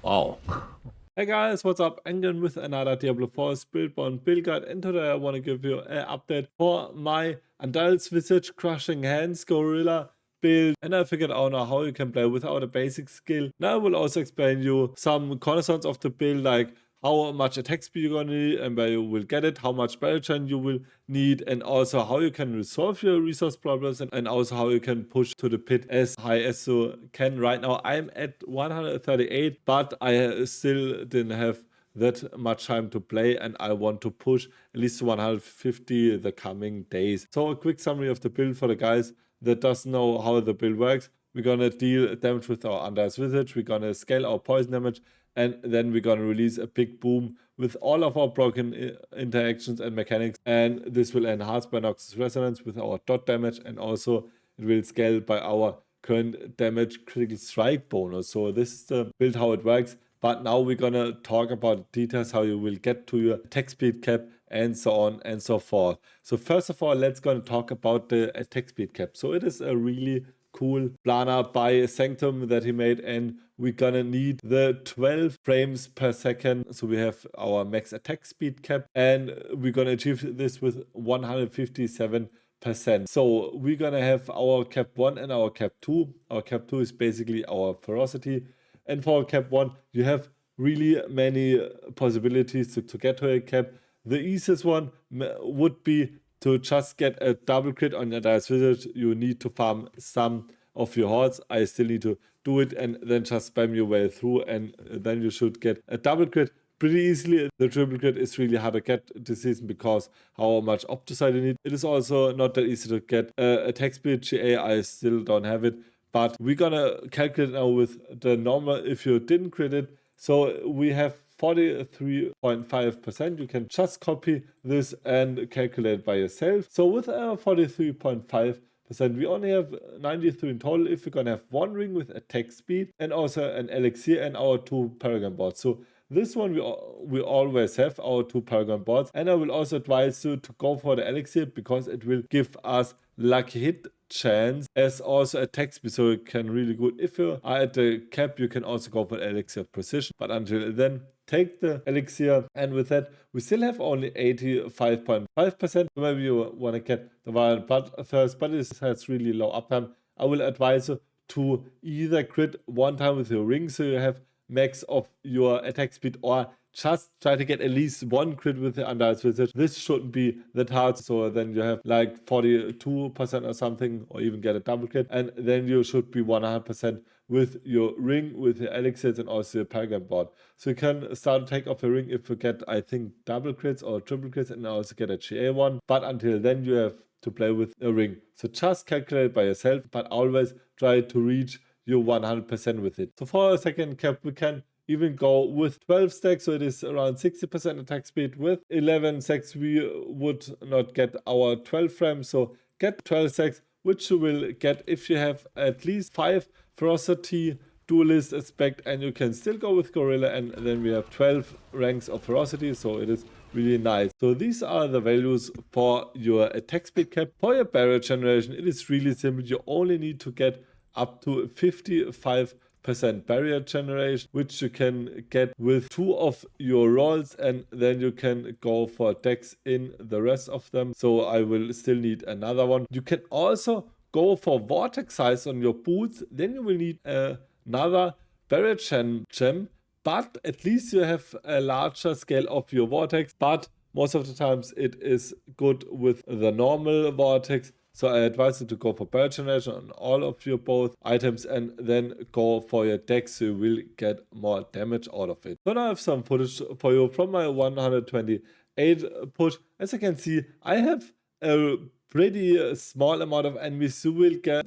Wow. Hey guys, what's up? Angren with another Diablo 4 Spiritborn build guide, and today I want to give you an update for my Andariels Visage Crushing Hands Gorilla build, and I figured out now how you can play without a basic skill. Now I will also explain you some cornerstones of the build, like how much attack speed you're gonna need and where you will get it, how much Paragon you will need, and also how you can resolve your resource problems, and also how you can push to the pit as high as you can. Right now I'm at 138, but I still didn't have that much time to play, and I want to push at least to 150 the coming days. So a quick summary of the build for the guys that doesn't know how the build works. We're gonna deal damage with our Andariels Visage, we're gonna scale our poison damage, and then we're gonna release a big boom with all of our broken interactions and mechanics, and this will enhance by Noxus Resonance with our dot damage, and also it will scale by our current damage critical strike bonus. So this is the build how it works, but now we're gonna talk about details how you will get to your attack speed cap and so on and so forth. So first of all, let's gonna talk about the attack speed cap. So it is a really cool plana by Sanctum that he made, and we're gonna need the 12 frames per second. So we have our max attack speed cap, and we're gonna achieve this with 157%. So we're gonna have our cap 1 and our cap 2. Our cap 2 is basically our ferocity, and for cap 1 you have really many possibilities to get to a cap. The easiest one would be to just get a double crit on your Andariels Visage. You need to farm some of your hordes. I still need to do it, and then just spam your way through, and then you should get a double crit pretty easily. The triple crit is really hard to get this season because how much Opticide you need. It is also not that easy to get attack speed GA. I still don't have it, but we're gonna calculate now with the normal if you didn't crit it. So we have 43.5%. You can just copy this and calculate by yourself. So with 43.5%, we only have 93 in total if we're gonna have one ring with attack speed and also an elixir and our 2 Paragon boards. So this one we always have our 2 Paragon boards, and I will also advise you to go for the elixir because it will give us lucky hit chance as also attack speed, so it can really good. If you are at the cap, you can also go for elixir of precision, but until then, take the elixir. And with that, we still have only 85.5%. So maybe you want to get the violent blood first, but it has really low uptime. I will advise you to either crit one time with your ring, so you have max of your attack speed, or just try to get at least one crit with the Andariels Visage. This shouldn't be that hard, so then you have like 42% or something, or even get a double crit, and then you should be 100% with your ring, with the elixirs, and also your Paragon board. So you can start to take off the ring if you get, I think, double crits or triple crits, and also get a GA one, but until then you have to play with a ring. So just calculate by yourself, but always try to reach your 100% with it. So for a second cap, we can even go with 12 stacks, so it is around 60% attack speed. With 11 stacks, we would not get our 12 frames, so get 12 stacks, which you will get if you have at least 5 ferocity duelist aspect, and you can still go with gorilla, and then we have 12 ranks of ferocity, so it is really nice. So these are the values for your attack speed cap. For your barrier generation, it is really simple. You only need to get up to 55% barrier generation, which you can get with 2 of your rolls, and then you can go for decks in the rest of them. So I will still need another one. You can also go for vortex size on your boots, then you will need another barrier gem, but at least you have a larger scale of your vortex. But most of the times it is good with the normal vortex. So I advise you to go for barrier generation on all of your both items, and then go for your deck, so you will get more damage out of it. So now I have some footage for you from my 128 push. As you can see, I have a pretty small amount of enemies. You will get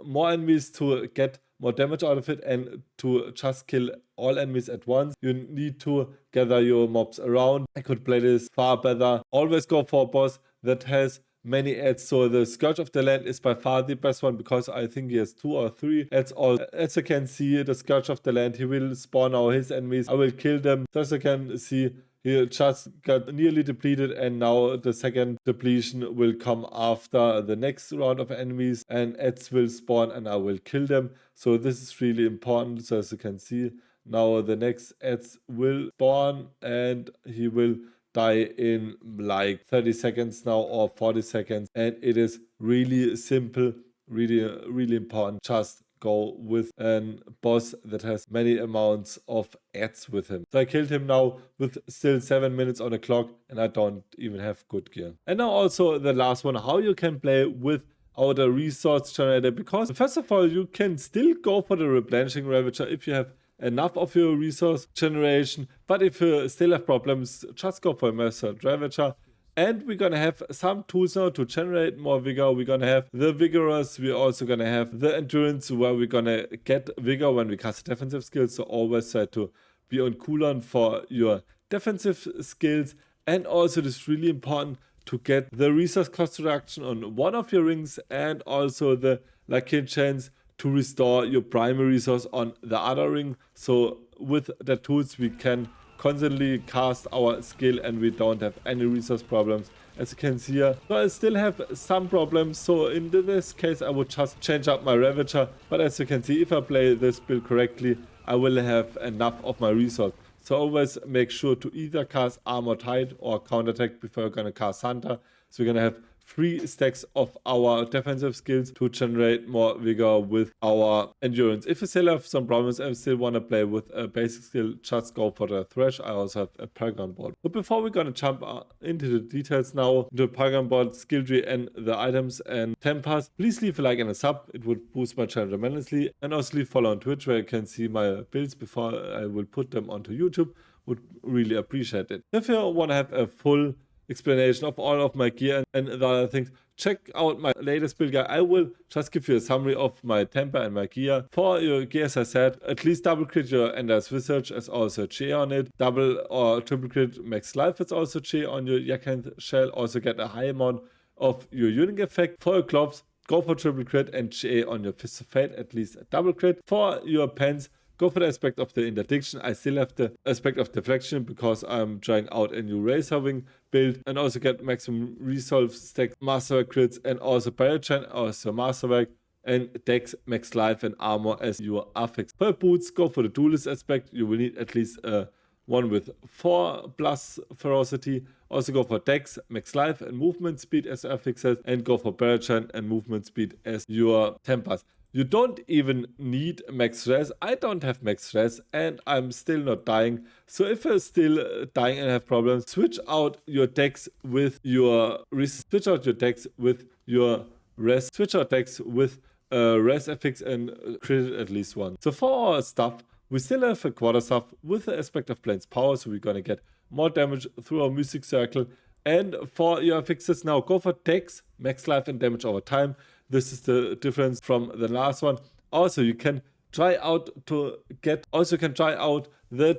more enemies to get more damage out of it, and to just kill all enemies at once, you need to gather your mobs around. I could play this far better. Always go for a boss that has many ads. So the Scourge of the Land is by far the best one, because I think he has 2 or 3 ads. All as you can see, the Scourge of the Land, he will spawn all his enemies. I will kill them. As you can see, he just got nearly depleted, and now the second depletion will come after the next round of enemies, and ads will spawn and I will kill them. So this is really important. So as you can see, now the next ads will spawn and he will die in like 30 seconds now or 40 seconds, and it is really simple, really important. Just go with a boss that has many amounts of ads with him. So I killed him now with still 7 minutes on the clock, and I don't even have good gear. And now also the last one, how you can play with the resource generator, because first of all you can still go for the replenishing Ravager if you have enough of your resource generation, but if you still have problems, just go for a Merc Ravager. And we're gonna have some tools now to generate more vigor. We're gonna have the vigorous, we're also gonna have the endurance, where we're gonna get vigor when we cast defensive skills, so always try to be on cooldown for your defensive skills. And also it is really important to get the resource cost reduction on one of your rings, and also the lucky chance to restore your primary resource on the other ring. So with the tools we can constantly cast our skill and we don't have any resource problems, as you can see here. So I still have some problems, so in this case I would just change up my Ravager, but as you can see, if I play this build correctly, I will have enough of my resource. So always make sure to either cast Armored Hide or Counterattack before you're gonna cast Hunter. So we're gonna have 3 stacks of our defensive skills to generate more vigor with our endurance. If you still have some problems and still want to play with a basic skill, just go for the Thresh. I also have a Paragon board. But before we're gonna jump into the details now, the Paragon board, Skilltree, and the items and tempers, please leave a like and a sub. It would boost my channel tremendously. And also leave follow on Twitch, where you can see my builds before I will put them onto YouTube. Would really appreciate it. If you want to have a full explanation of all of my gear and the other things, check out my latest build guide. I will just give you a summary of my temper and my gear. For your gear, as I said, at least double crit your Andariels Visage, as also J on it. Double or triple crit max life, it's also J on your Yakan shell. Also get a high amount of your unique effect. For your gloves, go for triple crit and J on your Fist of Fate, at least a double crit. For your pants, go for the aspect of the interdiction. I still have the aspect of deflection because I'm trying out a new Razor Wing build, and also get maximum resolve stack, masterwork crits, and also Paragon, also masterwork, and dex, max life, and armor as your affix. For boots, go for the duelist aspect. You will need at least one with 4+ ferocity. Also go for dex, max life, and movement speed as affixes, and go for Paragon and movement speed as your tempers. You don't even need max stress. I don't have max stress and I'm still not dying. So if you're still dying and have problems, switch out your dex with your rest, switch out your dex with your rest, switch out dex with rest affix and crit at least one. So for our stuff, we still have a quarter staff with the aspect of Plane's power, so we're gonna get more damage through our music circle. And for your affixes now, go for dex, max life, and damage over time. This is the difference from the last one. Also, you can try out the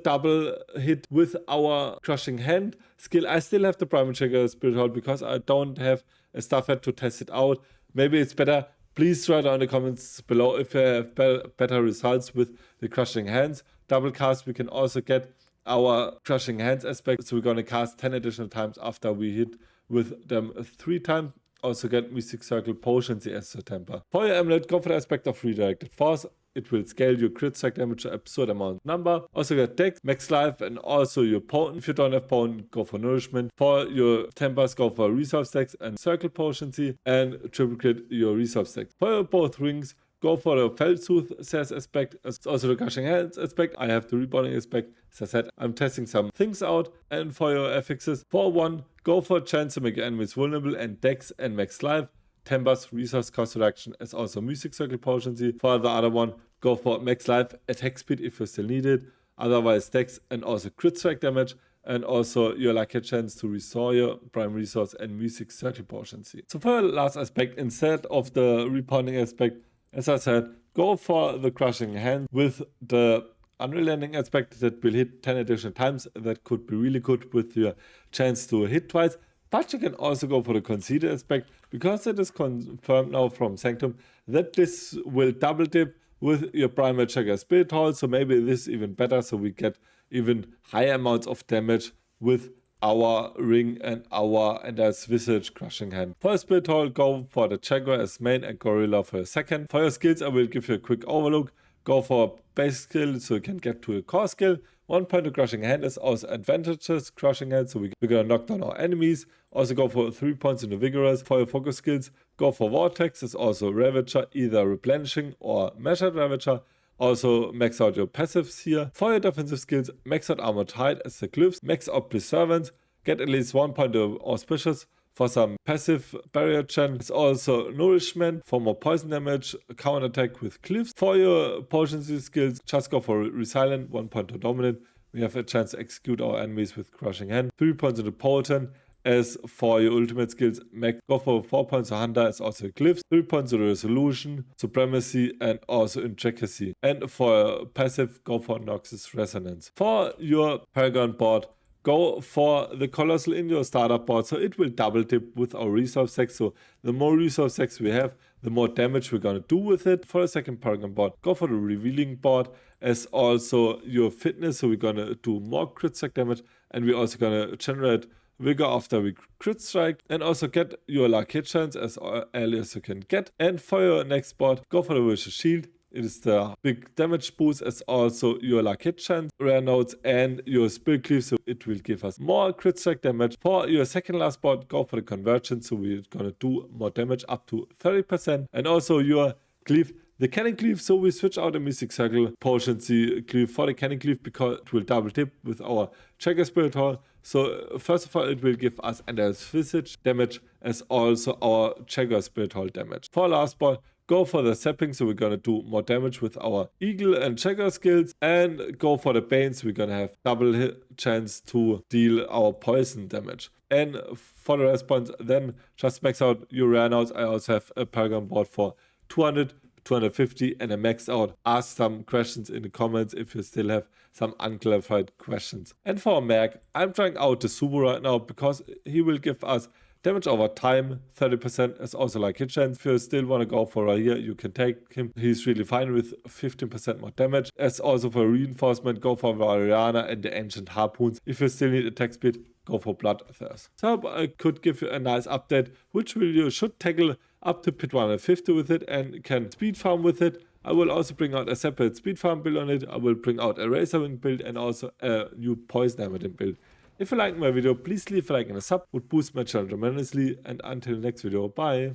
double hit with our Crushing Hand skill. I still have the Primary Checker Spirit Hold because I don't have a stuff head to test it out. Maybe it's better. Please write down in the comments below if you have better results with the Crushing Hands. Double cast, we can also get our Crushing Hands aspect. So we're going to cast 10 additional times after we hit with them 3 times. Also get Mystic Circle Potions as a temper. For your amulet, go for the aspect of Redirected Force. It will scale your crit strike damage to absurd amount number. Also get dex, max life, and also your potent. If you don't have potent, go for nourishment. For your tempers, go for resolve stacks and circle potency, and triple crit your resolve stacks. For your both rings, go for the Feldsooth says aspect, also the Crushing Hands aspect. I have the Rebounding aspect. As I said, I'm testing some things out. And for your affixes, for one, go for chance to make your enemies vulnerable and dex and max life. Tempers, resource cost reduction as also Mystic Circle potency. For the other one, go for max life, attack speed if you still need it. Otherwise dex and also crit strike damage. And also your lucky chance to restore your prime resource and Mystic Circle potency. So for the last aspect, instead of the rebounding aspect, as I said, go for the Crushing Hand with the Unrelenting aspect that will hit 10 additional times. That could be really good with your chance to hit twice. But you can also go for the Conceited aspect, because it is confirmed now from Sanctum that this will double dip with your Primary Checker Spirit Hold. So maybe this is even better, so we get even higher amounts of damage with our ring and our Andariels Visage Crushing Hand. For a Spirit Hold, go for the Jaguar as main and Gorilla for a second. For your skills, I will give you a quick overlook. go for basic skill so you can get to a core skill. 1 point of crushing hand is also advantages crushing hand, so we're gonna knock down our enemies. Also go for 3 points in the vigorous. For your focus skills, go for vortex, is also ravager, either replenishing or measured ravager. Also max out your passives here. For your defensive skills, max out armored hide as the glyphs, max out preservant, get at least 1 point of auspicious. For some passive barrier gen, it's also nourishment for more poison damage, counter attack with glyphs. For your potions skills, just go for resilient, 1 point to dominant. We have a chance to execute our enemies with crushing hand. 3 points to the potent. As for your ultimate skills, go for 4 points to hunter as also glyphs, 3 points to resolution, supremacy, and also intricacy. And for passive, go for Noxus resonance. For your Paragon board, go for the colossal in your starter board, so it will double dip with our resource stacks. So the more resource stacks we have, the more damage we're gonna do with it. For the second Paragon board, go for the revealing board as also your fitness, so we're gonna do more crit stack damage, and we're also gonna generate vigor after we crit strike, and also get your luck hit chance as early as you can get. And for your next board, go for the Vicious Shield. It is the big damage boost as also your luck hit chance, rare notes, and your spirit cleave, so it will give us more crit strike damage. For your second last board, go for the convergence, so we're gonna do more damage up to 30%, and also your cleave, the cannon cleave, so we switch out the mystic circle potency cleave for the cannon cleave because it will double dip with our checker spirit hall. So first of all, it will give us Andariels Visage damage as also our checker spirit hall damage. For last board, go for the zapping, so we're gonna do more damage with our eagle and checker skills, and go for the banes, we're gonna have double chance to deal our poison damage. And for the rest points, then just max out your rare notes. I also have a Paragon board for 200, 250, and I maxed out. Ask some questions in the comments if you still have some unclarified questions. And for Merc, I'm trying out the Subu right now because he will give us damage over time, 30% is also like hit chance. If you still want to go for a here, you can take him. He's really fine with 15% more damage. As also for reinforcement, go for Variana and the Ancient Harpoons. If you still need attack speed, go for Bloodthirst. So I could give you a nice update, which you should tackle up to pit 150 with it and can speed farm with it. I will also bring out a separate speed farm build on it. I will bring out a Razor Wing build and also a new Poison Emerald build. If you liked my video, please leave a like and a sub, would boost my channel tremendously, and until next video, bye!